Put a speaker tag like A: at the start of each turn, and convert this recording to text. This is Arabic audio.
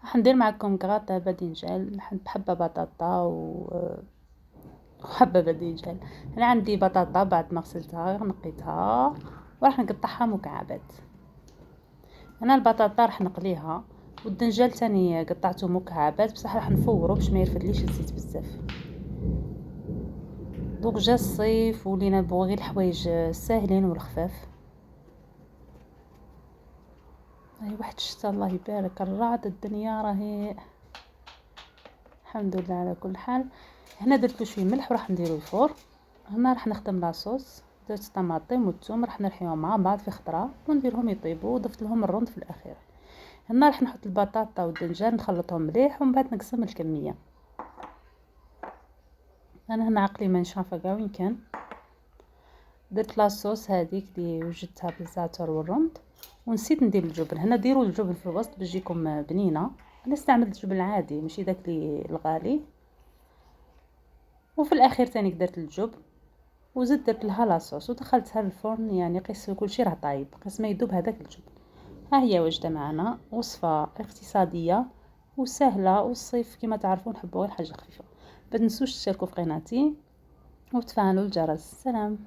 A: راح ندير معكم كغطا باذنجان، بحبة بطاطا وحبة باذنجان. انا عندي بطاطا بعد ما غسلتها نقيتها وراح نقطعها مكعبات. انا البطاطا راح نقليها والدنجال تاني قطعته مكعبات، بصح راح نفورو باش ما يرفدليش الزيت بزاف. دوك جا الصيف ولينا نبغوا غير الحوايج ساهلين والخفاف. هاي واحد الشتا الله يبارك، الرعد الدنيا راهي الحمد لله على كل حال. هنا درت له شويه ملح وراح نديرو الفور. هنا راح نخدم لاصوص، درت الطماطم والثوم راح نرحيهم مع بعض في خضره ونديرهم يطيبوا وضفت لهم الرند في الاخير. هنا راح نحط البطاطا والدنجان نخلطهم مليح ومن بعد نقسم الكميه. انا هنا عقلي ما نشافه كاع وين كان. درت لاصوص هذيك اللي وجدتها بالزعتر والرند ونسيت ندير الجبن. هنا ديروا الجبن في الوسط باش تجيكم بنينه. انا استعملت الجبن العادي ماشي داك اللي الغالي. وفي الاخير تاني درت الجبن وزدت درت لها لاصوص ودخلتها للفرن، يعني قيس كلشي راه طايب، قيس ما يذوب هذاك الجبن. ها هي وجده معنا، وصفه اقتصاديه وسهله، والصيف كما تعرفون نحبوا غير حاجه خفيفه. ما تنسوش تشتركوا في قناتي وتفعلوا الجرس. سلام.